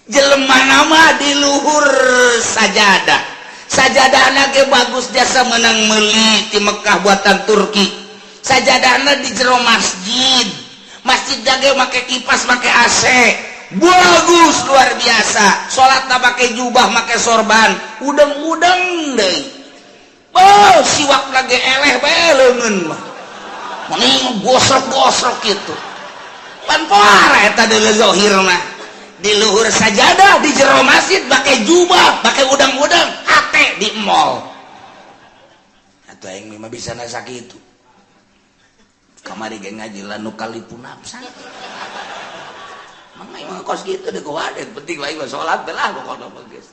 jelema nama di luhur sajadah. Sajadahna ge bagus jasa menang meuli di Mekah buatan Turki. Sajadahna di jero masjid. Masjid ge make kipas, make AC. Bagus luar biasa. Salatna make jubah, make sorban. Udeng-udeng deui. Oh, siwak lagi eleh bae leungeun mah. Mending gosrok-gosrok gitu. Pan poara eta deuleu zahir mah. Di luhur sajadah di jero masjid pakai jubah, pakai udang-udang, ate di mall. Atuh aing mah bisa na sakitu. Kamari ge ngaji lanu kalipun nafsan. Mang aing mah kos kitu deh kuadet, penting bae salat belah pokona mah geus.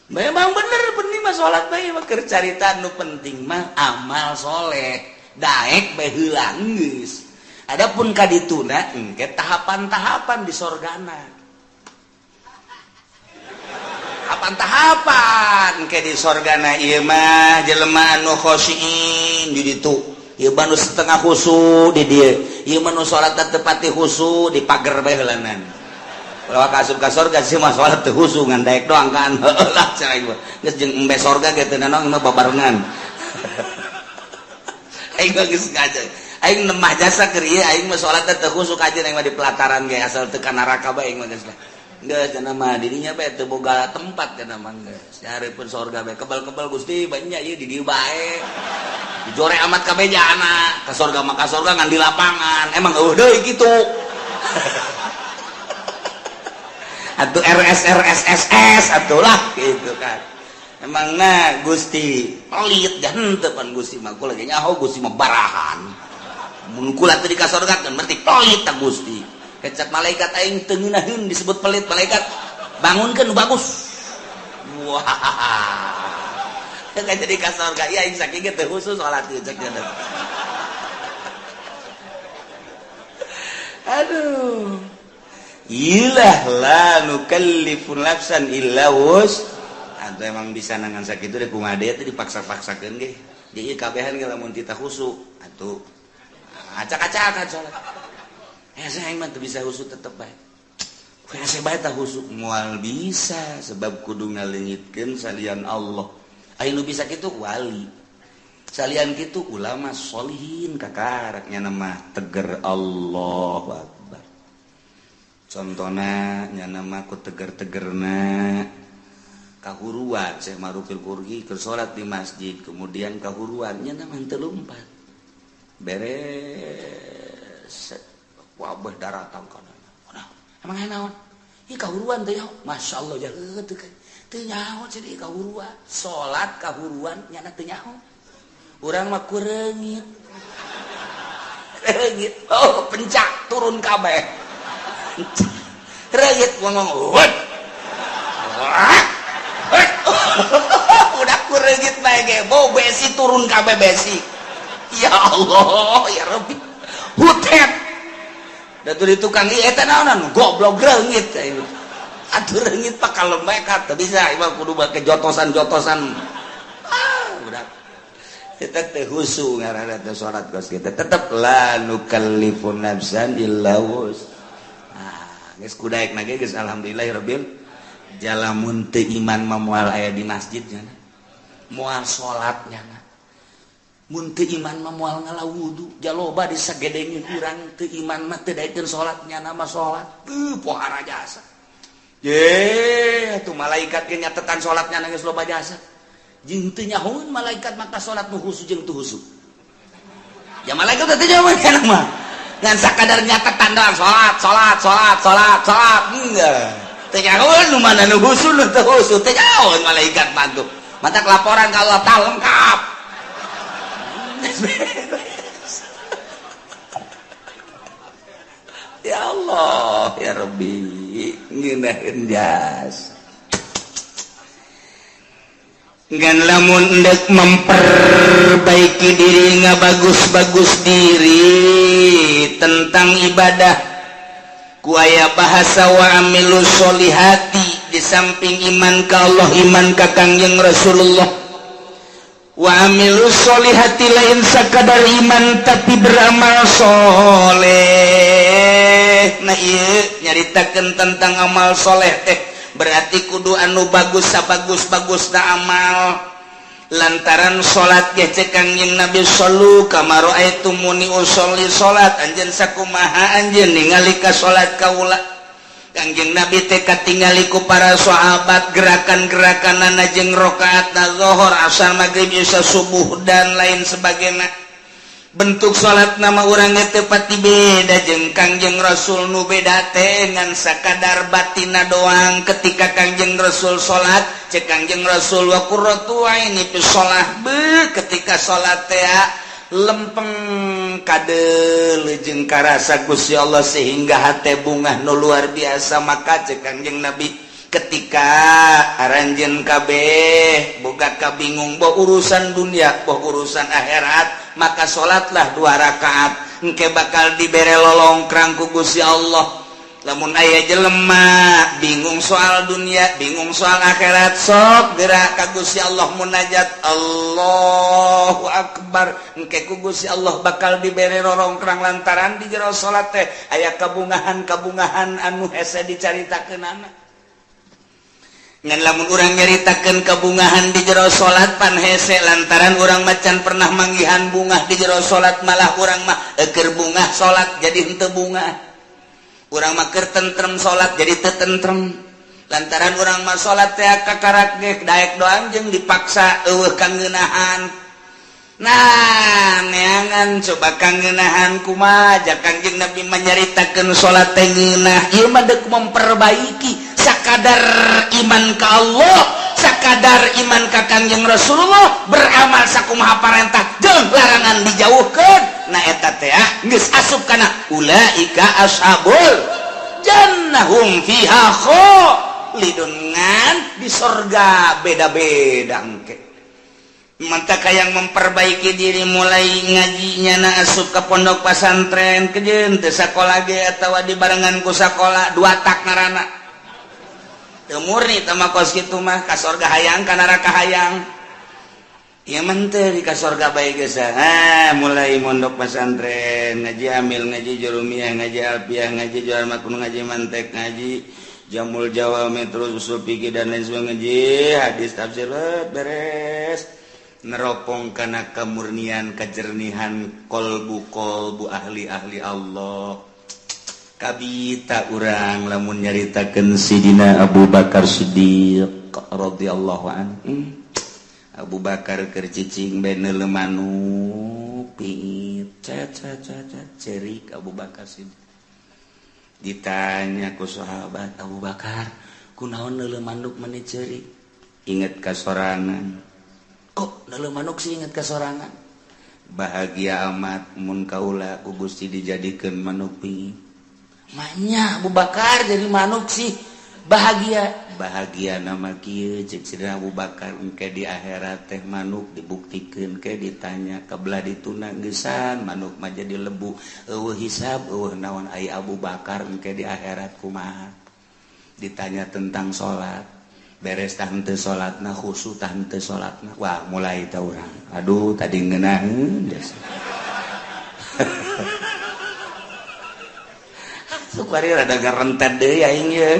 Memang bener penting mah salat bae mah keur carita nu penting mah amal soleh, daek bae heula geus. Adapun kadituna engke tahapan-tahapan di sorgana. Tahapan ke di sorgana ieu mah jelema anu khosyiin di ditu. Ieu mah nu setengah khusu di dieu. Ieu mah nu salat teu pati khusu di pager bae heulanan. Kalau ka asup ka sorga sih mah salat teu khusu ngan daek doang kan. Heulah cenah ieu. Geus jeung embe sorga ge teu nanaon mah babarengan. Aing mah geus ngaja. Aing nemah jasa keur ieu aing mah salat teu khusu kajeun aing mah di pelataran ge asal teu ka neraka bae aing mah geus. Geus cenah mah dirinya bae teu boga tempat cenah mah geus. Nyareupun sorga bae kebal-kebal Gusti banyak ieu di dieu bae. Dijore amat kabejana, ka sorga mah ka sorga ngan di lapangan. Emang eueuh deui kitu. Atuh RSRSSS atuh lah gitu kan. Emangna Gusti pelit dah henteu pan Gusti mah kula ge nyaho Gusti mah barahan. Mun kula teu di ka sorga kan berarti pelit tah Gusti. Kecap malaikat aing teu ngeunaheun disebut pelit malaikat bangunkeun bagus. Wah. Teu jadi ka sorga ieu aing saking ge teu khusus salat ieu cek dia. Aduh. Ilah la nukallifu nafsan illa wus. Atuh emang bisa nangan sakitu deh ku ngade teh dipaksa-paksakeun ge. Jadi kabehan ge lamun tita khusu atuh acak-acakan salat. Saya mah tuh bisa husuk tetep baik. Saya baik tak husuk mual bisa sebab kudu ngalengitkeun salian Allah. Anu bisa kitu wali. Salian kitu ulama sholihin kakaraknya nama teger Allahu Akbar. Contona nya nama ku teger-tegerna kahuruan Syekh Marufil Qurgi keur salat di masjid kemudian kahuruannya nama teu lumpat. Beres wabah daratan kana. Emang naon? Ieu kahuruan teh nyaho. Masyaallah jageut teu nyaho jadi kahuruan. Salat kahuruan nyana teu nyaho. Urang mah kureungit. Reungit. Oh, pencak turun kabeh. Reungit ngomong, "Hut." Udah kureungit bae ge, bau besi turun kabeh besi. Ya Allah, ya Rabbi. Hutet. Datu di tukang ieu eta naonan goblok reungit ieu. Atuh reungit pak kalembek teh bisa ieu kudu make jotosan-jotosan. Budak. Eta teh husu ngaranna teh salat geus kitu. Tetep la nukallifu nafsan illa wus. Geus kudaekna ge geus alhamdulillahirabbil jalamun teu iman mah moal aya di masjid nya. Moal salatnya. Mun teu iman mah moal ngalawudu jaloba disagedengin urang teu iman mah teu daekeun salatnya nama salat pohara jasa ye atuh malaikat ge nyatetan salatnya geus loba jasa jeung teu nyahoeun malaikat maka salat nu husu jeung teu husu ya malaikat teh nyahoeun kana mah ngan sakadar nyatetan doang salat enggak teu nyahoeun nu mana nu husu nu teu husu teu nyahoeun malaikat mah tuh mata laporan ka Allah tah lengkap. Ya Allah ya Rabbi ngeunaheun jas ngan lamun endek memperbaiki diri ngabagus-bagus diri tentang ibadah ku aya bahasa wa amilus solihati di samping iman ka Allah iman ka Kangjeng Rasulullah wa amilus solihati lain sakadar iman tapi beramal soleh. Nah iya nyaritakeun tentang amal soleh teh berarti kudu anu bagus bagus na amal lantaran salat ge cek Kangjeng Nabi sallu kama raaitumuni usolli salat anjeun sakumaha anjeun ningali ka salat kaula Kangjeng Nabi teh katingali ku para sahabat gerakan-gerakanana jeung rakaatna zuhur asar maghrib isya subuh dan lain sebagainya bentuk salat nama urang teh pati beda jeung Kangjeng Rasul nu beda teh ngan sakadar batina doang ketika Kangjeng Rasul salat cek Kangjeng Rasul wa qurratu aini fi shalah be ketika salat teh lempeng kadel jeung karasa Gusti Allah sehingga hate bungah nu luar biasa maka cek Kangjeng Nabi ketika aranjeun kabeh boga kabingung boh urusan dunia boh urusan akhirat maka salatlah 2 rakaat engke bakal dibere lolongkrang ku Gusti Allah lamun aya jelema bingung soal dunia bingung soal akhirat sok gerak ka Gusti Allah munajat Allahu akbar engke ku Gusti Allah bakal dibere lolongkrang lantaran di jero salat teh aya kabungahan anu hese dicaritakeunana ngan lamun urang nyaritakeun kabungahan di jero salat pan hese lantaran urang macan pernah manggihan bungah di jero salat malah urang mah keur bungah salat jadi henteu bungah urang mah keur tentrem salat jadi teu tentrem lantaran urang mah salat teh kakarak ge daek doang jeung dipaksa eueuh kangeunahan nah neangan coba kangeunahan kumaha jak Kangjeng Nabi menyaritakeun salat teh ngeunah ieu mah deuk memperbaiki sakadar iman ka Allah sakadar iman ka Kangjeng Rasulullah beramal sakumaha parentah jeung larangan dijauhkeun nah eta teh geus asup kana ulaika ashabul jannahum fiha khalidun ngan di surga beda-beda engke mantap yang memperbaiki diri mulai ngajinya na asup ke pondok pesantren kejeun teu sakola ge atawa di barengan ku sakola 2 tak ngaranna teu murni teh mah kos kitu mah ka surga hayang ka neraka hayang ieu mah teh di ka surga bae geus mulai mondok pesantren ngaji amil ngaji jurumiyah ngaji alfiyah ngaji jual makun ngaji mantek ngaji jamul jawa metro usul fikih dan lain sebagainya ngaji hadis tafsir beres neropong kana kemurnian kejernihan kolbu ahli Allah kabita urang lamun nyaritakeun Sidina Abu Bakar Siddiq radhiyallahu anhu Abu Bakar keur cicing bae neuleuh manuk pit cerik Abu Bakar Siddiq ditanya ku sahabat Abu Bakar kunaon neuleuh manuk meni cerik inget ka sorangan kok neuleuh manuk sih inget ka sorangan bahagia amat mun kaula ku Gusti dijadikeun manuk pi manya Abu Bakar jadi manuk sih bahagia nama kieu cek Sidina Abu Bakar engke di akhirat teh manuk dibuktikeun ke ditanya kabelah dituna geusan manuk mah jadi lebu eueuh hisab eueuh naon ai Abu Bakar engke di akhirat kumaha ditanya tentang salat beres tah henteu salatna khusyuk tah henteu salatna wah mulai tah urang aduh tadi ngeunaheun sukari rada garentet deui aing ye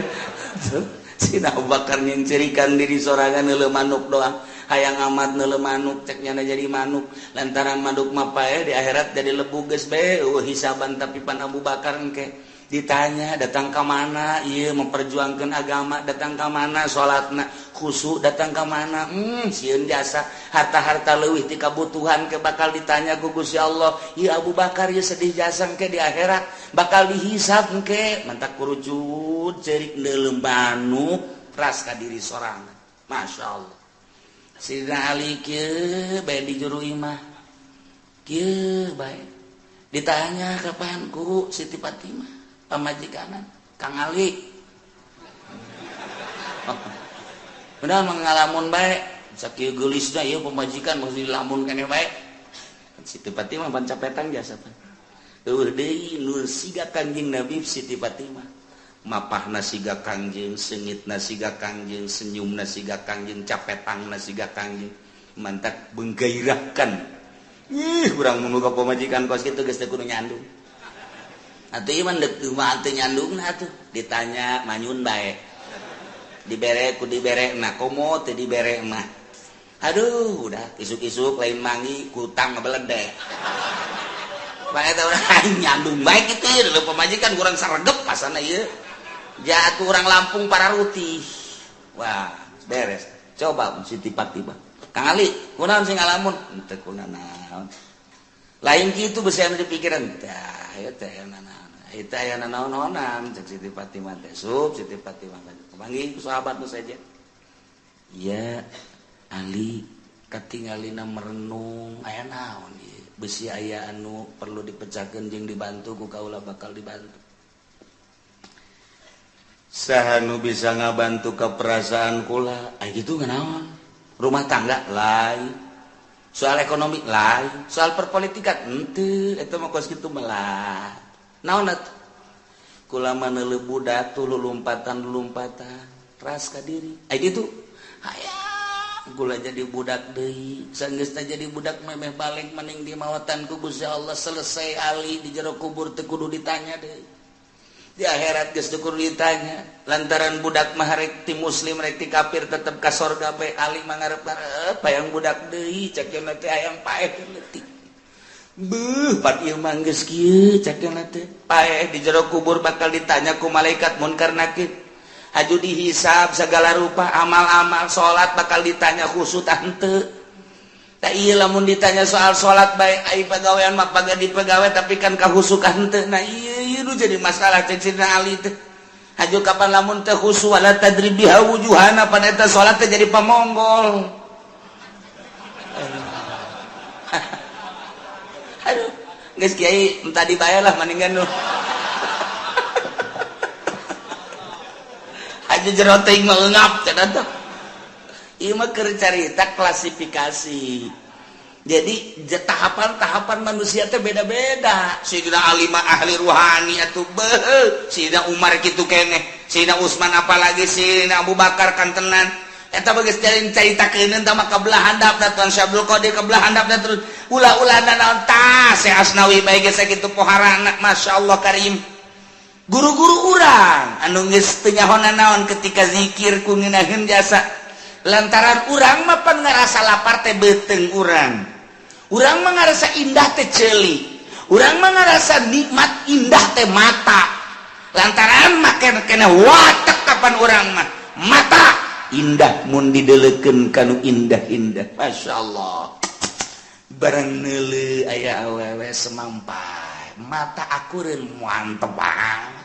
Sidina Abu Bakar nyencerikan diri sorangan neuleuh manuk doang hayang amat neuleuh manuk cek nyana jadi manuk lantaran manuk mah pae di akhirat jadi lebu geus bae eueuh hisaban tapi pan Abu Bakar engke ditanya datang ke mana iya memperjuangkan agama datang ke mana salatna khusyuk datang ke mana sieun jasa harta-harta leuwih ti kabutuhan ke bakal ditanya ku Gusti Allah ieu Abu Bakar ieu sedih jasa engke di akhirat bakal dihisab engke mantak kurucut cerik neuleuh manuk ras ka diri sorangan masyaallah Sidina Ali kieu bae di juru imah kieu bae ditanya kapan ku Siti Fatimah pamajikanan Kang Ali benar mengalamun baik sakieu geulisna ieu pamajikan mesti dilamun keneh bae Siti Fatimah pan capetan jasa pan eueuh deui nu siga Kangjeng Nabi Siti Fatimah mapahna siga Kangjeng seungitna siga Kangjeng senyumna siga Kangjeng capetangna siga Kangjeng mantak menggairahkan urang mun boga pamajikan kos kitu geus teu kudu nyandung atuh ieu mah deuk mah teu nyandungna atuh ditanya manyun bae dibere komo teh dibere mah aduh udah isuk-isuk lain mangi kutang ngebeledek bae eta urang nyandung bae kitu leuh pamajikan kurang saregep pasana ieu jatuh orang Lampung Pararuti wah beres coba si tiba-tiba Kang Ali kunaon sing ngalamun teu kunaon lain kitu beusi anu dipikiran tah ieu teh eta aya naon-naonan cek Siti Fatimah teh Siti Fatimah panggil sahabat nu saja iya Ali katingalina merenung aya naon ieu beusi aya anu perlu dipecahkeun jeung dibantu ku kaula bakal dibantu saha nu bisa ngabantu ke perasaan kula aya kitu nganaon rumah tangga lain soal ekonomi lain soal perpolitikan henteu eta mah kos kitu melah naon atuh kula mah neuleuh budak tuh lulumpatan ras ka diri aya kitu hayang kula jadi budak deui saenggeus teh jadi budak memeh balik mending di mawatan ku Gusti Allah selesai ali di jero kubur teu kudu ditanya deui di akhirat geus teu kudu ditanya lantaran budak mah rek ti muslim rek ti kafir tetep ka sorga bae ali mah ngarep-ngarep hayang budak deui cek yeuna teh hayang paeh leutik beuh pat ieu mah geus kieu cek yeuna teh paeh di jero kubur bakal ditanya ku malaikat munkar nakir haju dihisab segala rupa amal-amal salat bakal ditanya khusus henteu tak ieu lamun ditanya soal salat bae ai pagawean mah pagadi pagawe tapi kan kahusukan henteu nah ieu nu jadi masalah cek Sidina Ali teh haju kapan lamun teh khusu wala tadribiha wujuhana pada eta salat teh jadi pamonggol aduh geus kiai entah dibayar lah mendingan nu aja jero teuing mah eungap cenah teh ieu mah keur carita klasifikasi jadi tahapan-tahapan manusia teh beda-beda Sayyidina Ali mah ahli ruhani atuh beuh Sayyidina Umar kitu keneh Sayyidina Utsman apalagi Sayyidina Abu Bakar kan tenan eta geus caritakeun tah mah kabelah handapna Tuan Syabdul Qadir kabelah handapna terus ulah-ulahna naon tah Syekh Asnawi bae geus sakitu poharana masyaallah karim guru-guru urang anu geus teu nyahoan naon ketika zikir ku ngeunaheun jasa lantaran urang mah pan ngarasa lapar teh beuteung urang mah ngarasa indah teh ceuli urang mah ngarasa nikmat indah teh mata lantaran make kena watek kapan urang mah mata indah mun dideleukeun kanu indah-indah masyaallah barang neuleuh aya awewe semampai mata akureun mantep banget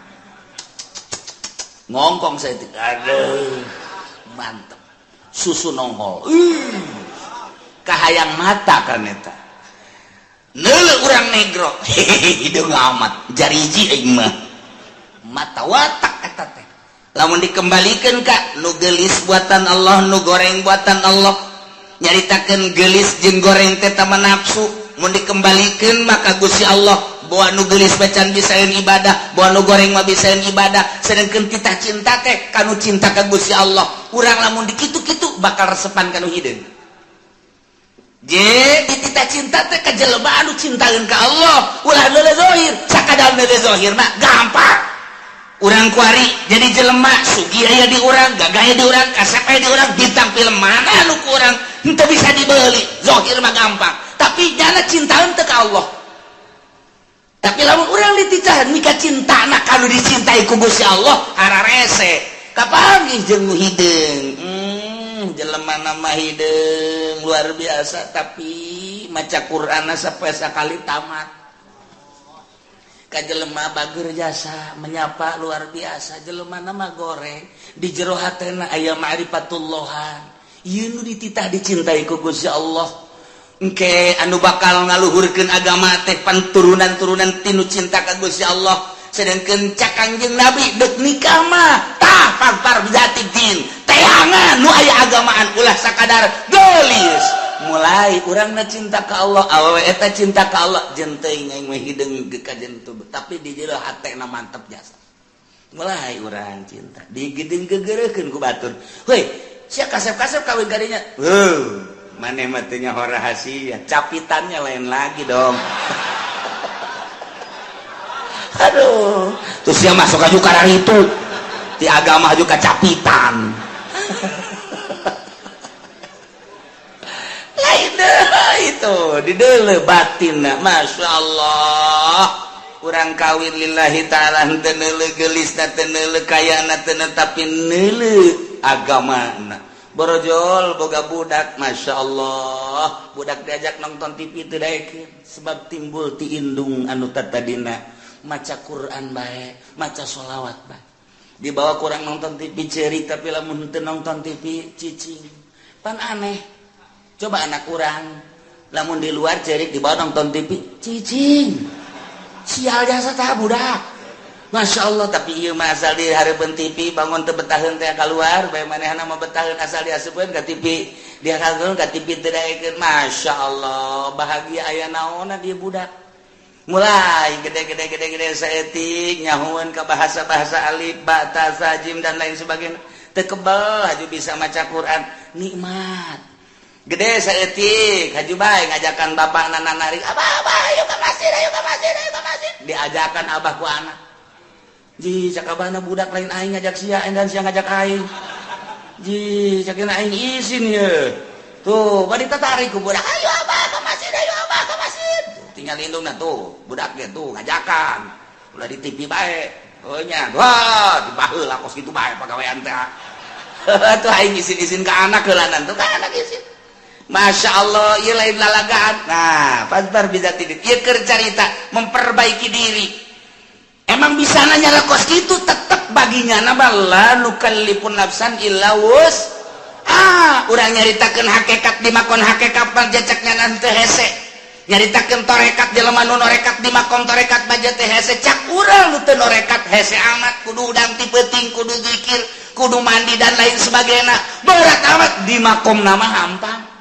ngongkong saya teh aduh mantep susu nongol kahayang mata kan eta neuleuh urang negro hidung amat jariji aing mah mata watak eta teh lamun dikembalikeun ka nu geulis buatan Allah nu goreng buatan Allah nyaritakeun geulis jeung goreng teh tama nafsu mun dikembalikeun maka Gusti Allah bawa nu geulis bacan bisaeun ibadah bawa nu goreng mah bisaeun ibadah sedengkeun titah cinta teh kanu cinta ka Gusti Allah urang lamun dikitu-kitu bakal resepan kanu hideung je di titah cinta teh ka jelema anu cintaeun ka Allah ulah leuleuh zahir sakadar leuleuh zahir mah gampang urang kuari jadi jelema sugi aya di urang gagah aya di urang kasep aya di urang bintang film mana anu ku urang henteu bisa dibeuli zahir mah gampang tapi nyana cintaeun teh ka Allah tapi lamun urang dititah mika cintana kanu dicintai ku Gusti Allah hararese kapanggih jeung nu hideung jelema nama hideung luar biasa tapi maca Qur'anna sapoe sakali tamat ka jelema bager jasa menyapa luar biasa jelema nama goreng di jero hatena aya ma'rifatullohan ieu nu dititah dicintai ku Gusti Allah engke anu bakal ngaluhurkeun agama teh panturunan-turunan tinu cinta ka Gusti Allah sedengkeun cak Kangjeng Nabi deuk nikah mah tah parpar bijati din teangan nu aya agamaan ulah sakadar geulis mulai urangna cinta ka Allah awewe eta cinta ka Allah jeung teuing aing mah hideung ka jentu tapi di jero hatena mantep jasa mulai urang cinta digedeng gegereukeun ku batur heuy sia kasep-kasep kawin kadinya maneh mah teu nyaho rahasia capitannya lain lagi dong aduh terus dia masuk aju karang itu di agama aju ka capitan itu didele batin. Masya Allah kurang kawin lillahi ta'ala tenele gelis na tenele kaya na tenele tapi nele agama na borojol boga budak. Masya Allah budak diajak nonton TV itu daekeun sebab timbul ti indung anu tadina maca Quran bae maca sholawat bae dibawa kurang nonton TV cerik tapi lamun teu nonton TV cicing pan aneh. Coba anak kurang lamun di luar cerik dibawa nonton TV cicing sial jasa tah budak. Masya Allah tapi ieu mah asal di hareupeun TV bangun teu betaheun teh keluar bae manehna mah betaheun asal diasupkeun ka TV dia kageuleun ka TV teu daekeun. Masya Allah bahagia aya naonna dia budak mulai gede saeutik nyahueun ka bahasa-bahasa alif ba ta sa jim dan lain sebagainya teu kebal haju bisa maca Quran nikmat gede saeutik haju bae ngajakan bapak nanarik abah ayo ka masjid diajakan abah ku anak ji cakabana budak lain aing ngajak sia dan sia ngajak aing ji cakina aing izin ye tuh bari tertarik ku budak ayo abah ka masjid tuh, tinggal lindungna tuh budak ge tuh ngajakan ulah di TV bae nya wah dibaheula kos kitu bae pagawean teh tuh aing izin ka anak heulanan tuh ka anak izin. Masya Allah ieu lain lalagaan. Nah fadbar bidzati din ieu keur carita memperbaiki diri. Emang bisa nanya kos gitu tetap baginya nabal la nukallifun nafsan illa wus. Urang nyaritakeun hakikat di makon hakikat pajacaknya nanti hese. Nyaritakeun torekat jelema nu norekat di makom torekat baja teh hese cak urang nu teu norekat hese amat kudu udang ti peuting kudu zikir kudu mandi dan lain sebagainya. Berat amat di makom nama hampang.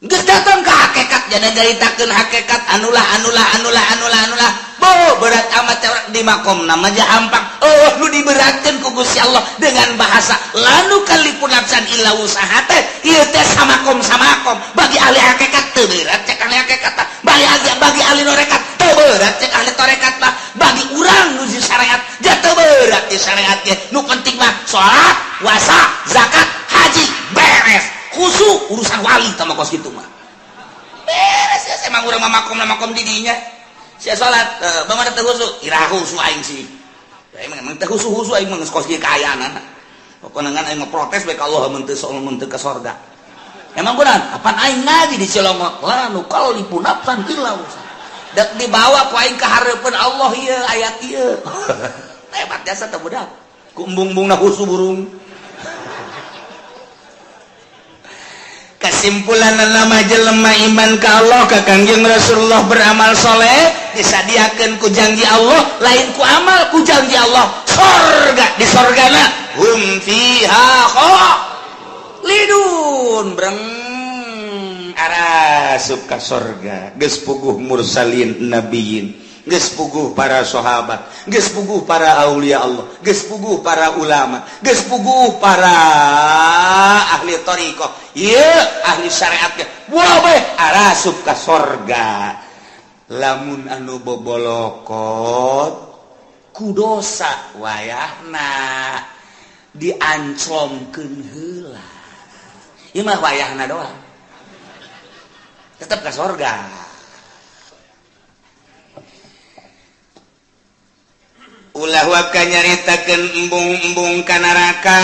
Geus datang ke hakikat jadi nyaritakeun hakikat anulah berat amat di makom nama aja hampang. Nu diberatkeun ku Gusti Allah dengan bahasa lanu kalipun nafsan illa usahate ieu teh samakom bagi ahli hakikat teu berat cek ahli hakikat bagi ahli norekat teu berat cek ahli torekat mah bagi urang nu di syariat ja teu berat di syariat ge nu penting mah salat puasa zakat haji beres khusyuk urusan wali sama kos gitu mah beres ya emang urang makom di dinya sia salat bagaimana teu khusyuk irahu khusyuk aing sih emang teu khusyuk aing mah kos kieu kaayana pokona ngan aing protes bae ka Allah mun teu ka sorga emang benar apaan aing ngaji di Cilongok la nu kalipun nafsan illa dak dibawa ku aing ka hareupeun Allah ieu ayat ieu hebat jasa teh budak ku embung-embungna khusyuk burung. Kesimpulan nama jelema iman ka Allah ka Kangjeng Rasulullah beramal soleh disadiakeun ku janji Allah lain ku amal ku janji Allah sorga di sorgana hum fiha khalidun breng arasup ka sorga geus puguh mursalin nabiyin geus puguh para sahabat geus puguh para aulia Allah geus puguh para ulama geus puguh para ahli thariqah ieu ahli syariat ge wae arasup ka sorga lamun anu bobolokot ku dosa wayahna diancomkeun heula ieu mah wayahna doang tetep ka sorga. Ulah waka nyaritakeun embung-embung ka neraka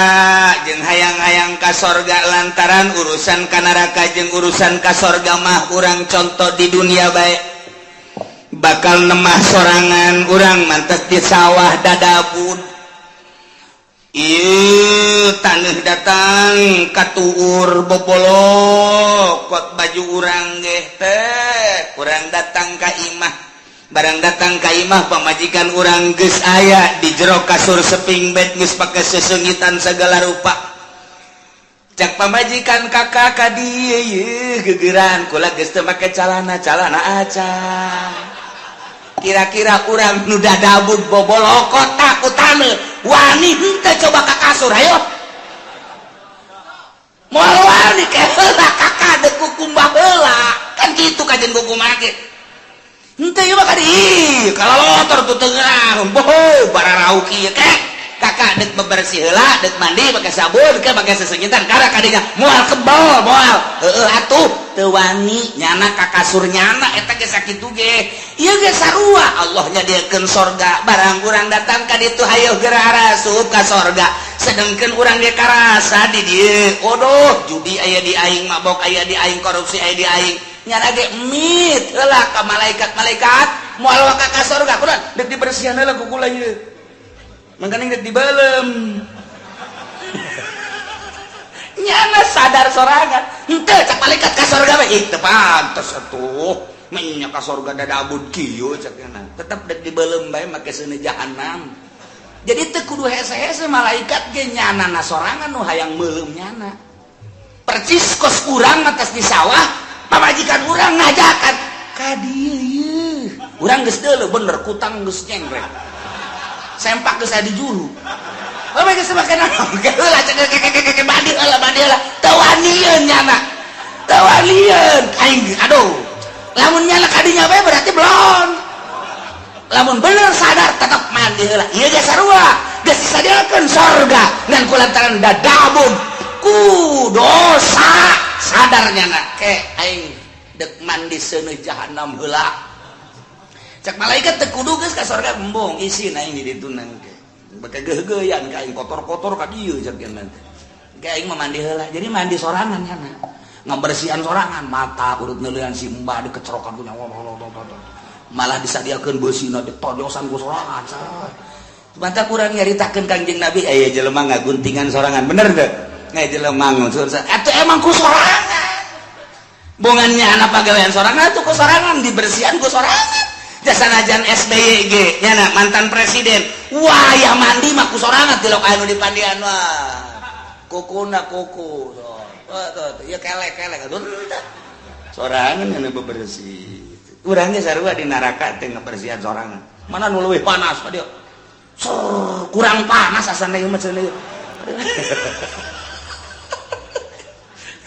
jeung hayang-hayang ka sorga lantaran urusan ka neraka jeung urusan ka sorga mah urang contoh di dunia bae bakal nemah sorangan urang mantes di sawah dadabud ieu taneuh datang katuur bobolok kot baju urang ge teh urang datang ka imah barang datang ka imah pamajikan urang geus aya di jero kasur seping bed geus pake sesengitan segala rupa cak pamajikan kakak ka dieu yeuh geugeran kula geus teu make calana aca kira-kira urang nu dadabud bobolokot takutane wani henteu coba ka kasur hayo moal wani ke heula kakak deuk kukum baheula kan kitu kajen kukum make henteu ieu mah kadi kalolotor tu teu ngeurang boh bararau kieu kek kakak dek bebersih heula dek mandi pakai sabun ke pakai sesengitan karena kadinya moal kebal moal atuh teu wani nyana ka kasur nyana eta ge sakitu ge ieu ge sarua Allah nyadiakeun sorga barang urang datang ka ditu hayu geura arasup ka sorga sedengkeun urang ge karasa di dieu odoh judi aya di aing mabok aya di aing korupsi aya di aing nyana ge mit heula ka malaikat moal ka sorga kunaon dek dibersihan heula ku kula ieu makanya dek dibalem nyana sadar sorangan henteu cak malaikat ka sorga we ih teu pantes atuh nya ka sorga dadabud kieu cak kana tetep dek dibalem bae make seuneu jahanam jadi teu kudu hese-hese malaikat ge nyanana sorangan nu hayang meulem nyana percis kos urang atas di sawah pamajikan urang ngajakan ka dieu urang geus deuleu bener kutang geus nyengrek sempak geus adi juru apa geus make naon heula cek badi heula teu wanieun nyana teu wanieun aing aduh lamun nyana kadinya bae berarti belum lamun bener sadar tetep mandi heula ieu ge sarua geus disadiakeun sorga ngan kulantaran dadabun ku dosa sadar nyana ke aing dek mandi seuneu jahanam heula cak malaikat teu kudu geus ka sorga embung isin aing di ditu nang ke bake geugeuyan ka aing kotor-kotor ka dieu cak nanti ke aing mah mandi heula jadi mandi sorangan nyana ngabersihan sorangan mata urut neulean si mbah dikecrokan ku nyawa malah disadiakeun beusina ditojosan ku sorangan mata kurang nyaritakeun Kangjeng Nabi aya jelema ngaguntingan sorangan bener teu ngai jelema ngusur atuh emang ku sorangan bongannya anak pagawean sorangan atuh ku sorangan dibersihan ku sorangan jasanajan SBY ge nyana mantan presiden wayah mandi mah ku sorangan tilok anu di pandian wah kukuna kuku tuh ya kelek aduh sorangan anu bebersih urang ge sarua di neraka teh ngabersihan sorangan mana nu leuwih panas ka dieu kurang panas asana ieu mah cenah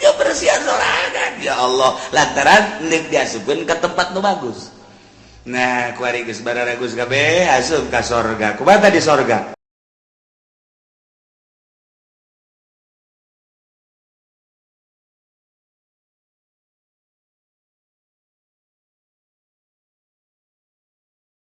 kebersihan sorangan ya Allah lantaran nek diasupkeun ke tempat nu bagus nah kuari geus bararagus kabeh asup ka sorga kumaha di sorga